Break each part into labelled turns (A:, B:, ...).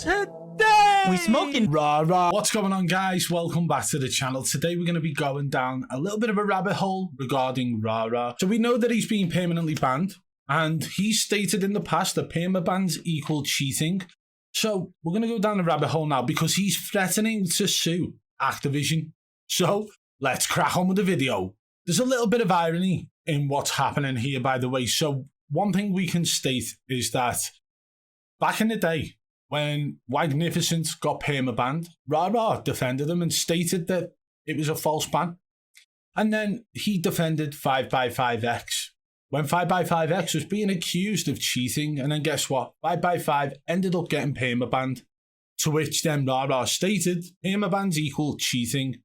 A: Today,
B: we smoking Rara.
A: What's going on, guys? Welcome back to the channel. Today we're going to be going down a little bit of a rabbit hole regarding Rara. So we know that he's been permanently banned, and he's stated in the past that perma bans equal cheating. So we're going to go down the rabbit hole now because he's threatening to sue Activision. So let's crack on with the video. There's a little bit of irony in what's happening here, by the way. So one thing we can state is that back in the day, when Magnificent got perma banned, Rara defended him and stated that it was a false ban. And then he defended 5x5X when 5x5X was being accused of cheating. And then guess what? 5x5 ended up getting perma banned. To which then Rara stated perma bans equal cheating.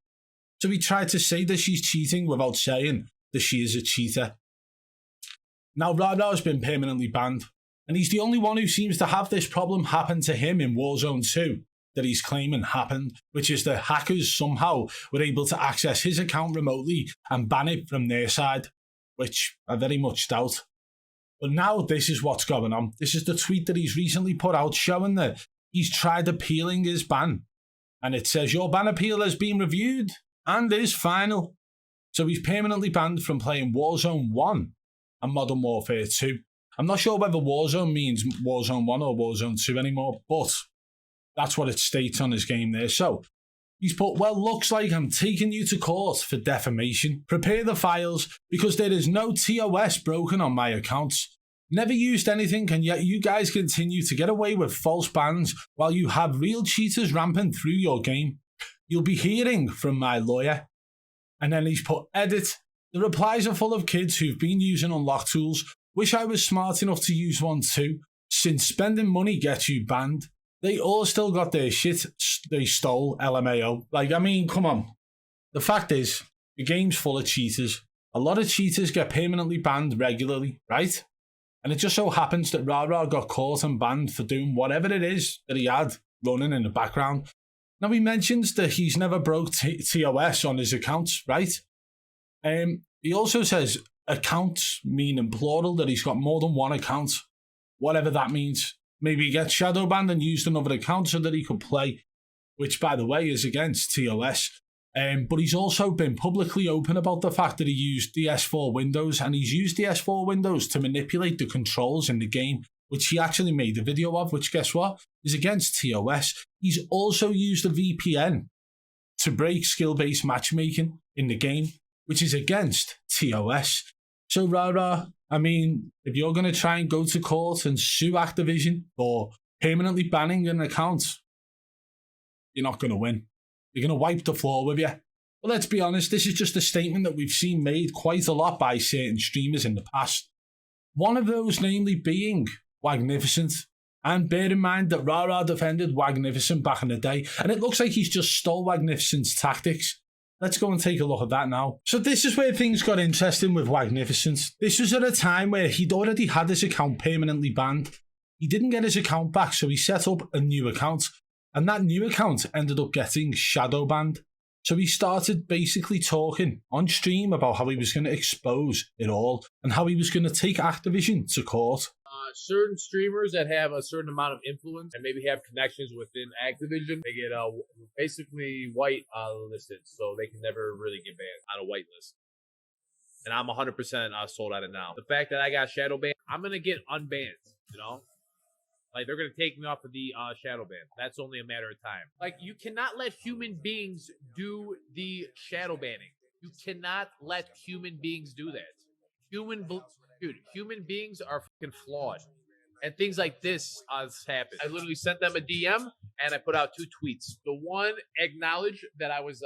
A: So he tried to say that she's cheating without saying that she is a cheater. Now Rara has been permanently banned, and he's the only one who seems to have this problem happen to him in Warzone 2 that he's claiming happened, which is that hackers somehow were able to access his account remotely and ban it from their side, which I very much doubt. But now this is what's going on. This is the tweet that he's recently put out showing that he's tried appealing his ban. And it says, your ban appeal has been reviewed and is final. So he's permanently banned from playing Warzone 1 and Modern Warfare 2. I'm not sure whether Warzone means Warzone 1 or Warzone 2 anymore, but that's what it states on his game there. So he's put, well, looks like I'm taking you to court for defamation. Prepare the files because there is no TOS broken on my accounts. Never used anything, and yet you guys continue to get away with false bans while you have real cheaters rampant through your game. You'll be hearing from my lawyer. And then he's put, edit. The replies are full of kids who've been using unlock tools. Wish I was smart enough to use one too. Since spending money gets you banned. They all still got their shit they stole, LMAO. Like, I mean, come on. The fact is, the game's full of cheaters. A lot of cheaters get permanently banned regularly, right? And it just so happens that Rara got caught and banned for doing whatever it is that he had running in the background. Now, he mentions that he's never broke TOS on his accounts, right? He also says accounts, meaning plural, that he's got more than one account, whatever that means. Maybe he gets shadow banned and used another account so that he could play, which, by the way, is against TOS. But he's also been publicly open about the fact that he used the S4 Windows, and he's used the S4 Windows to manipulate the controls in the game, which he actually made a video of, which, guess what, is against TOS. He's also used a VPN to break skill-based matchmaking in the game, which is against TOS. So Rara, I mean, if you're going to try and go to court and sue Activision for permanently banning an account, you're not going to win. You're going to wipe the floor with you. But let's be honest, this is just a statement that we've seen made quite a lot by certain streamers in the past. One of those namely being Magnificent. And bear in mind that Rara defended Magnificent back in the day, and it looks like he's just stole Magnificent's tactics. Let's go and take a look at that now. So this is where things got interesting with Magnificent. This was at a time where he'd already had his account permanently banned. He didn't get his account back, so he set up a new account. And that new account ended up getting shadow banned. So he started basically talking on stream about how he was going to expose it all and how he was going to take Activision to court.
C: Certain streamers that have a certain amount of influence and maybe have connections within Activision, they get basically white listed, so they can never really get banned on a white list. And I'm 100% sold out of now. The fact that I got shadow banned, I'm gonna get unbanned. You know, like they're gonna take me off of the shadow ban. That's only a matter of time. Like, you cannot let human beings do the shadow banning. You cannot let human beings do that. Human beings are fucking flawed, and things like this happen. I literally sent them a DM and I put out 2 tweets. The one acknowledged that I was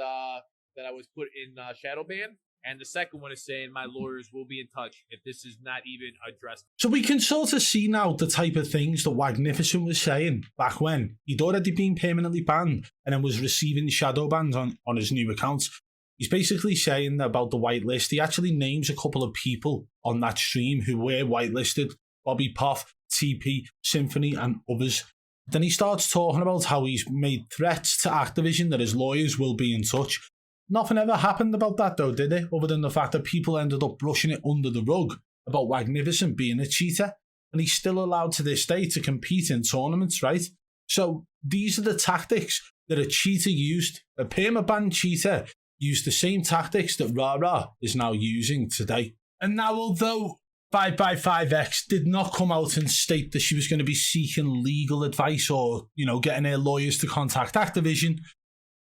C: put in shadow ban, and the second one is saying my lawyers will be in touch if this is not even addressed.
A: So we can sort of see now the type of things that Magnificent was saying back when he'd already been permanently banned and then was receiving shadow bans on his new accounts. He's basically saying about the whitelist. He actually names a couple of people on that stream who were whitelisted: Bobby Poff, TP, Symphony, and others. Then he starts talking about how he's made threats to Activision that his lawyers will be in touch. Nothing ever happened about that though, did it? Other than the fact that people ended up brushing it under the rug about Magnificent being a cheater. And he's still allowed to this day to compete in tournaments, right? So these are the tactics that a cheater used. A permaban cheater used the same tactics that Rara is now using today. And now, although 5x5x did not come out and state that she was going to be seeking legal advice or, getting her lawyers to contact Activision,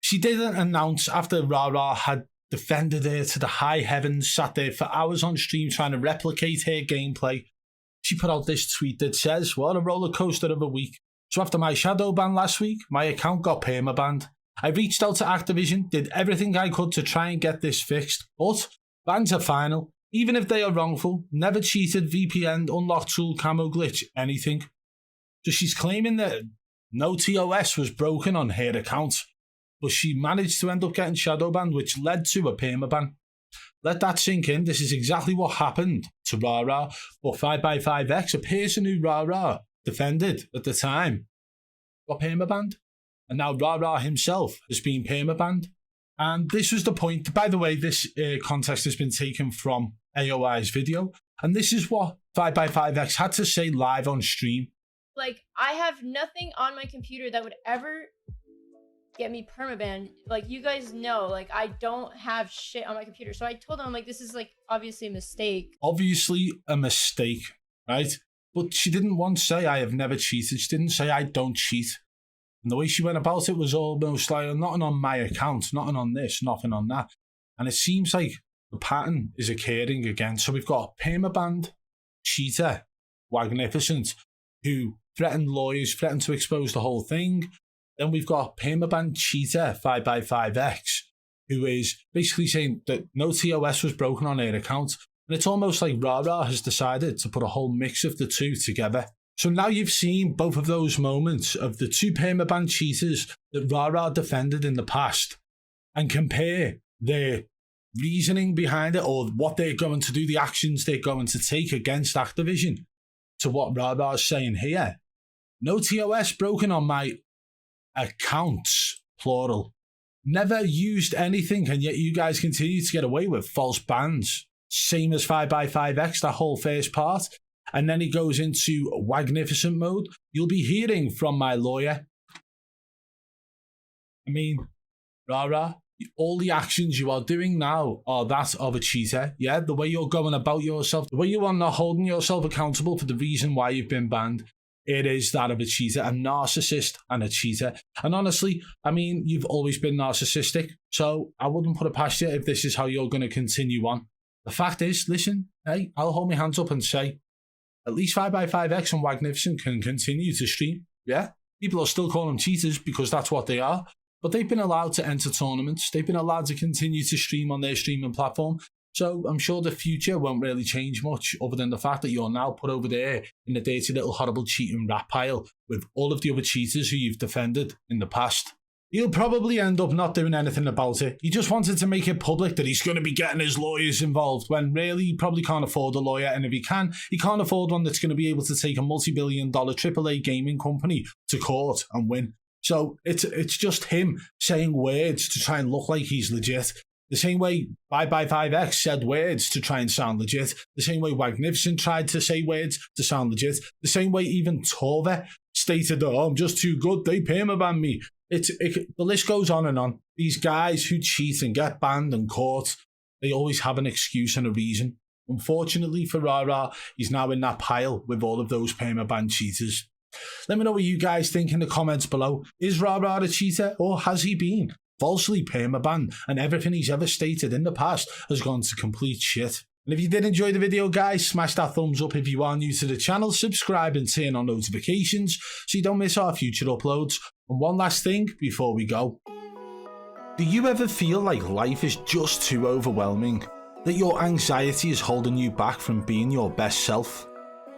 A: she didn't announce after Rara had defended her to the high heavens, sat there for hours on stream trying to replicate her gameplay. She put out this tweet that says, "What a roller coaster of a week. So after my shadow ban last week, my account got perma banned. I reached out to Activision, did everything I could to try and get this fixed, but bans are final. Even if they are wrongful, never cheated, VPN, unlocked tool, camo glitch, anything." So she's claiming that no TOS was broken on her account, but she managed to end up getting shadow banned, which led to a permaban. Let that sink in. This is exactly what happened to Rara, but 5x5x, a person who Rara defended at the time, got permabanned. And now Rara himself has been permabanned. And this was the point. By the way, this context has been taken from AOI's video. And this is what 5x5x had to say live on stream.
B: Like, I have nothing on my computer that would ever get me permabanned. Like, you guys know, like, I don't have shit on my computer. So I told them, like, this is, like, obviously a mistake.
A: Obviously a mistake, right? But she didn't once say, "I have never cheated." She didn't say, "I don't cheat." And the way she went about it was almost like, "Nothing on my account, nothing on this, nothing on that." And it seems like the pattern is occurring again. So we've got a permabanned cheater, Magnificent, who threatened lawyers, threatened to expose the whole thing. Then we've got permabanned cheater, 5x5x, who is basically saying that no TOS was broken on her account. And it's almost like Rara has decided to put a whole mix of the two together. So now you've seen both of those moments of the two permaban cheaters that Rara defended in the past and compare their reasoning behind it or what they're going to do, the actions they're going to take against Activision to what Rara is saying here. No TOS broken on my accounts, plural. Never used anything, and yet you guys continue to get away with false bans. Same as 5x5x, that whole first part. And then he goes into Magnificent mode. You'll be hearing from my lawyer. I mean, Rara, all the actions you are doing now are that of a cheater. Yeah, the way you're going about yourself, the way you are not holding yourself accountable for the reason why you've been banned, it is that of a cheater, a narcissist and a cheater. And honestly, I mean, you've always been narcissistic, so I wouldn't put it past you if this is how you're going to continue on. The fact is, listen, hey, I'll hold my hands up and say, at least 5x5x and Magnificent can continue to stream. Yeah, people are still calling them cheaters because that's what they are. But they've been allowed to enter tournaments. They've been allowed to continue to stream on their streaming platform. So I'm sure the future won't really change much other than the fact that you're now put over there in the dirty little horrible cheating rat pile with all of the other cheaters who you've defended in the past. He'll probably end up not doing anything about it. He just wanted to make it public that he's going to be getting his lawyers involved when really he probably can't afford a lawyer. And if he can, he can't afford one that's going to be able to take a multi-billion-dollar AAA gaming company to court and win. So it's just him saying words to try and look like he's legit. The same way 5x5x said words to try and sound legit. The same way Magnificent tried to say words to sound legit. The same way even Tove stated, "Oh, I'm just too good, they permaban me." The list goes on and on. These guys who cheat and get banned and caught, they always have an excuse and a reason. Unfortunately for Rara, he's now in that pile with all of those permaban cheaters. Let me know what you guys think in the comments below. Is Rara a cheater, or has he been falsely permabanned and everything he's ever stated in the past has gone to complete shit? And if you did enjoy the video, guys, smash that thumbs up. If you are new to the channel, subscribe and turn on notifications so you don't miss our future uploads. And one last thing before we go. Do you ever feel like life is just too overwhelming? That your anxiety is holding you back from being your best self?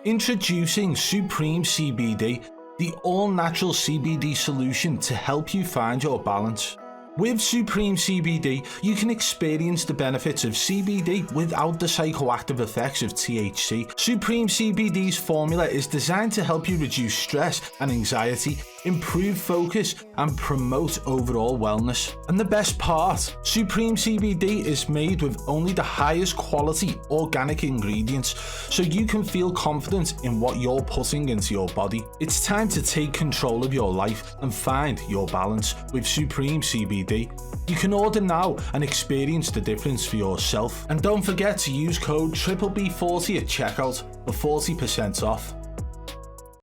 A: Introducing Supreme CBD, the all-natural CBD solution to help you find your balance. With Supreme CBD, you can experience the benefits of CBD without the psychoactive effects of THC. Supreme CBD's formula is designed to help you reduce stress and anxiety, improve focus, and promote overall wellness. And the best part, Supreme CBD is made with only the highest quality organic ingredients, so you can feel confident in what you're putting into your body. It's time to take control of your life and find your balance with Supreme CBD. You can order now and experience the difference for yourself. And don't forget to use code BBB40 at checkout for 40% off.